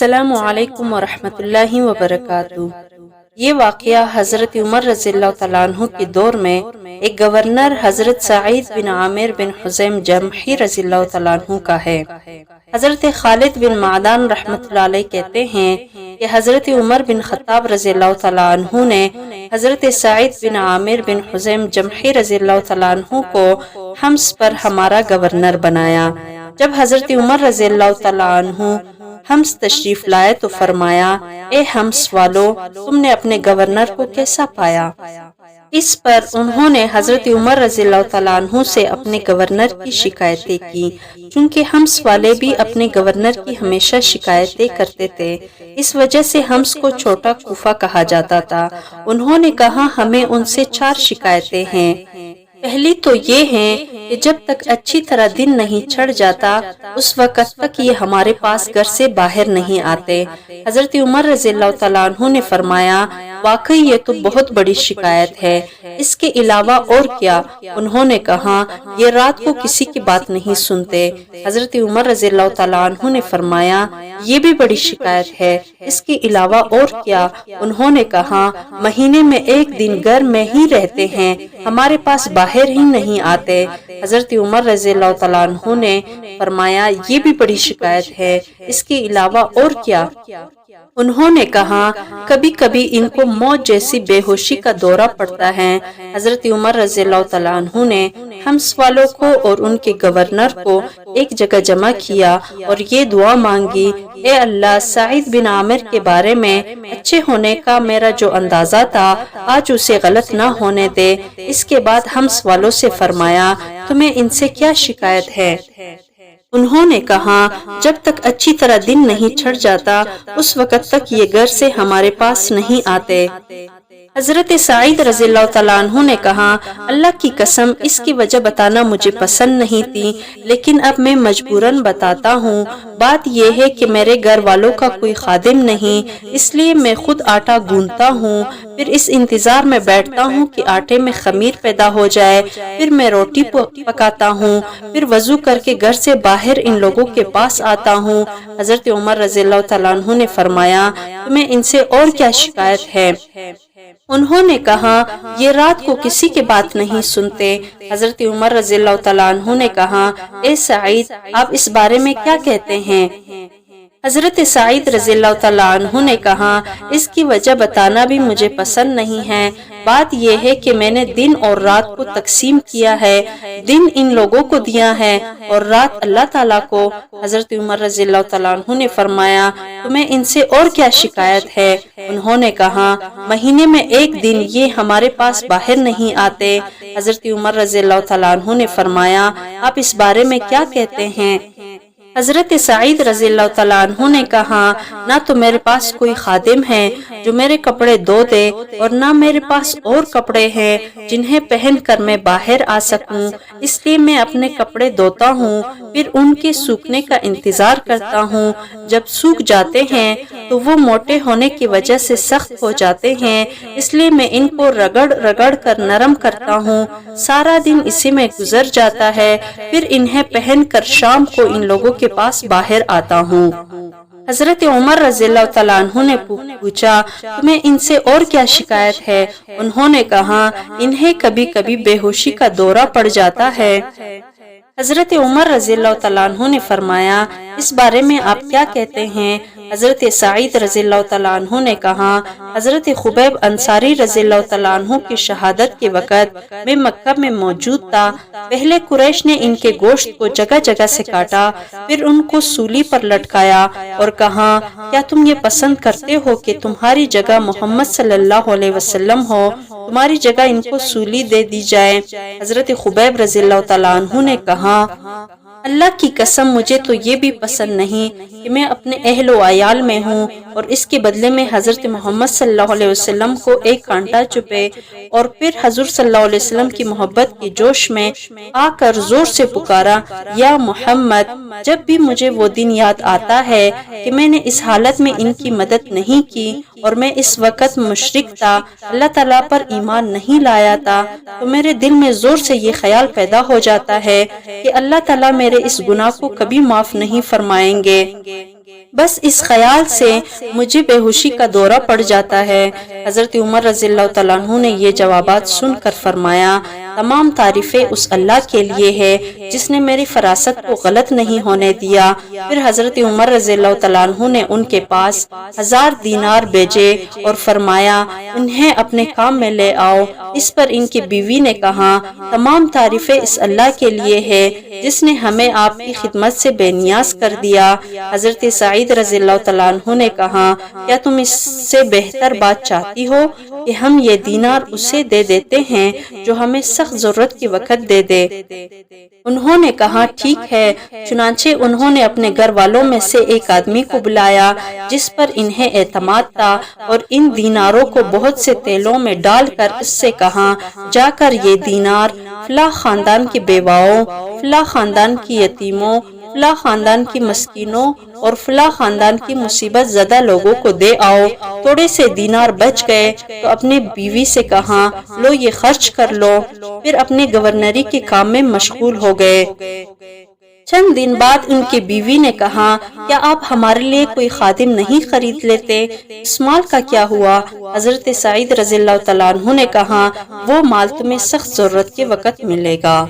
السلام علیکم ورحمۃ اللہ وبرکاتہ۔ یہ واقعہ حضرت عمر رضی اللہ تعالیٰ عنہ کے دور میں ایک گورنر حضرت سعید بن عامر بن حزیم جمحی رضی اللہ تعالیٰ عنہ کا ہے۔ حضرت خالد بن معدان رحمۃ اللہ علیہ کہتے ہیں کہ حضرت عمر بن خطاب رضی اللہ تعالیٰ عنہ نے حضرت سعید بن عامر بن حزیم جمحی رضی اللہ تعالیٰ عنہ کو حمص پر ہمارا گورنر بنایا۔ جب حضرت عمر رضی اللہ تعالیٰ عنہ حمص تشریف لائے تو فرمایا، اے حمص والو، تم نے اپنے گورنر کو کیسا پایا؟ اس پر انہوں نے حضرت عمر رضی اللہ تعالیٰ عنہ سے اپنے گورنر کی شکایتیں کی، کیونکہ حمص والے بھی اپنے گورنر کی ہمیشہ شکایتیں کرتے تھے۔ اس وجہ سے حمص کو چھوٹا کوفہ کہا جاتا تھا۔ انہوں نے کہا، ہمیں ان سے 4 شکایتیں ہیں۔ پہلی تو یہ ہے کہ جب تک اچھی طرح دن نہیں چڑھ جاتا اس وقت تک یہ ہمارے پاس گھر سے باہر نہیں آتے۔ حضرت عمر رضی اللہ تعالیٰ عنہ نے فرمایا، واقعی یہ تو بہت بڑی شکایت ہے، اس کے علاوہ اور کیا؟ انہوں نے کہا، یہ رات کو کسی کی بات نہیں سنتے۔ حضرت عمر رضی اللہ تعالیٰ عنہ نے فرمایا، یہ بھی بڑی شکایت ہے، اس کے علاوہ اور کیا؟ انہوں نے کہا، مہینے میں 1 دن گھر میں ہی رہتے ہیں، ہمارے پاس باہر ہی نہیں آتے۔ حضرت عمر رضی اللہ تعالیٰ عنہ نے فرمایا، یہ بھی بڑی شکایت ہے، اس کے علاوہ اور کیا؟ انہوں نے کہا، کبھی کبھی ان کو موت جیسی بے ہوشی کا دورہ پڑتا ہے۔ حضرت عمر رضی اللہ تعالیٰ عنہ نے حمص والوں کو اور ان کے گورنر کو ایک جگہ جمع کیا اور یہ دعا مانگی، اے اللہ، سعید بن عامر کے بارے میں اچھے ہونے کا میرا جو اندازہ تھا آج اسے غلط نہ ہونے دے۔ اس کے بعد حمص والوں سے فرمایا، تمہیں ان سے کیا شکایت ہے؟ انہوں نے کہا، جب تک اچھی طرح دن نہیں چڑھ جاتا اس وقت تک یہ گھر سے ہمارے پاس نہیں آتے۔ حضرت سعید رضی اللہ تعالیٰ عنہ نے کہا، اللہ کی قسم، اس کی وجہ بتانا مجھے پسند نہیں تھی، لیکن اب میں مجبوراً بتاتا ہوں۔ بات یہ ہے کہ میرے گھر والوں کا کوئی خادم نہیں، اس لیے میں خود آٹا گوندتا ہوں، پھر اس انتظار میں بیٹھتا ہوں کہ آٹے میں خمیر پیدا ہو جائے، پھر میں روٹی پکاتا ہوں، پھر وضو کر کے گھر سے باہر ان لوگوں کے پاس آتا ہوں۔ حضرت عمر رضی اللہ تعالیٰ عنہ نے فرمایا، تمہیں ان سے اور کیا شکایت ہے؟ انہوں نے کہا، یہ رات کو کسی کی بات نہیں سنتے۔ حضرت عمر رضی اللہ تعالیٰ عنہ نے کہا، اے سعید، آپ اس بارے میں کیا کہتے ہیں؟ حضرت سعید رضی اللہ تعالیٰ عنہ نے کہا، اس کی وجہ بتانا بھی مجھے پسند نہیں ہے۔ بات یہ ہے کہ میں نے دن اور رات کو تقسیم کیا ہے، دن ان لوگوں کو دیا ہے اور رات اللہ تعالیٰ کو۔ حضرت عمر رضی اللہ تعالیٰ عنہ نے فرمایا، تمہیں ان سے اور کیا شکایت ہے؟ انہوں نے کہا، مہینے میں 1 دن یہ ہمارے پاس باہر نہیں آتے۔ حضرت عمر رضی اللہ تعالیٰ عنہ نے فرمایا، آپ اس بارے میں کیا کہتے ہیں؟ حضرت سعید رضی اللہ تعالیٰ عنہ نے کہا، نہ تو میرے پاس کوئی خادم ہے جو میرے کپڑے دھو دے اور نہ میرے پاس اور کپڑے ہیں جنہیں پہن کر میں باہر آ سکوں، اس لیے میں اپنے کپڑے دھوتا ہوں، پھر ان کے سوکھنے کا انتظار کرتا ہوں۔ جب سوکھ جاتے ہیں تو وہ موٹے ہونے کی وجہ سے سخت ہو جاتے ہیں، اس لیے میں ان کو رگڑ رگڑ کر نرم کرتا ہوں۔ سارا دن اسی میں گزر جاتا ہے، پھر انہیں پہن کر شام کو ان لوگوں کے پاس باہر آتا ہوں۔ حضرت عمر رضی اللہ تعالیٰ عنہ نے پوچھا، تمہیں ان سے اور کیا شکایت ہے؟ انہوں نے کہا، انہیں کبھی کبھی بے ہوشی کا دورہ پڑ جاتا ہے۔ حضرت عمر رضی اللہ تعالیٰ عنہ نے فرمایا، اس بارے میں آپ کیا کہتے ہیں؟ حضرت سعید رضی اللہ تعالیٰ عنہ نے کہا، حضرت خبیب انصاری رضی اللہ تعالیٰ عنہ کی شہادت کے وقت میں مکہ میں موجود تھا۔ پہلے قریش نے ان کے گوشت کو جگہ جگہ سے کاٹا، پھر ان کو سولی پر لٹکایا اور کہا، کیا تم یہ پسند کرتے ہو کہ تمہاری جگہ محمد صلی اللہ علیہ وسلم ہو، تمہاری جگہ ان کو سولی دے دی جائے؟ حضرت خبیب رضی اللہ تعالیٰ عنہ نے کہا، اللہ کی قسم، مجھے تو یہ بھی پسند نہیں کہ میں اپنے اہل و عیال میں ہوں اور اس کے بدلے میں حضرت محمد صلی اللہ علیہ وسلم کو ایک کانٹا چپے، اور پھر حضور صلی اللہ علیہ وسلم کی محبت کے جوش میں آ کر زور سے پکارا، یا محمد۔ جب بھی مجھے وہ دن یاد آتا ہے کہ میں نے اس حالت میں ان کی مدد نہیں کی اور میں اس وقت مشرک تھا، اللہ تعالیٰ پر ایمان نہیں لایا تھا، تو میرے دل میں زور سے یہ خیال پیدا ہو جاتا ہے کہ اللہ تعالیٰ میرے اس گناہ کو کبھی معاف نہیں فرمائیں گے۔ بس اس خیال سے مجھے بے ہوشی کا دورہ پڑ جاتا ہے۔ حضرت عمر رضی اللہ تعالیٰ عنہ نے یہ جوابات سن کر فرمایا، تمام تعریفیں اس اللہ کے لیے ہے جس نے میری فراست کو غلط نہیں ہونے دیا۔ پھر حضرت عمر رضی اللہ تعالیٰ عنہ نے ان کے پاس 1000 دینار بھیجے اور فرمایا انہیں اپنے کام میں لے آؤ۔ اس پر ان کی بیوی نے کہا، تمام تعریفیں اس اللہ کے لیے ہے جس نے ہمیں آپ کی خدمت سے بے نیاز کر دیا۔ حضرت سعید رضی اللہ تعالیٰ عنہ نے کہا، کیا تم اس سے بہتر بات چاہتی ہو کہ ہم یہ دینار اسے دے دیتے ہیں جو ہمیں سخت ضرورت کے وقت دے دے؟ انہوں نے کہا ٹھیک ہے۔ چنانچہ انہوں نے اپنے گھر والوں میں سے ایک آدمی کو بلایا جس پر انہیں اعتماد تھا اور ان دیناروں کو بہت سے تیلوں میں ڈال کر اس سے کہا، جا کر یہ دینار فلاں خاندان کی بیواؤں، فلاں خاندان کی یتیموں، فلاں خاندان کی مسکینوں اور فلاں خاندان کی مصیبت زدہ لوگوں کو دے آؤ۔ تھوڑے سے دینار بچ گئے تو اپنی بیوی سے کہا، لو یہ خرچ کر لو۔ پھر اپنے گورنری کے کام میں مشغول ہو گئے۔ چند دن بعد ان کی بیوی نے کہا، کیا آپ ہمارے لیے کوئی خادم نہیں خرید لیتے؟ اس مال کا کیا ہوا؟ حضرت سعید رضی اللہ تعالیٰ عنہ نے کہا، وہ مال تمہیں سخت ضرورت کے وقت ملے گا۔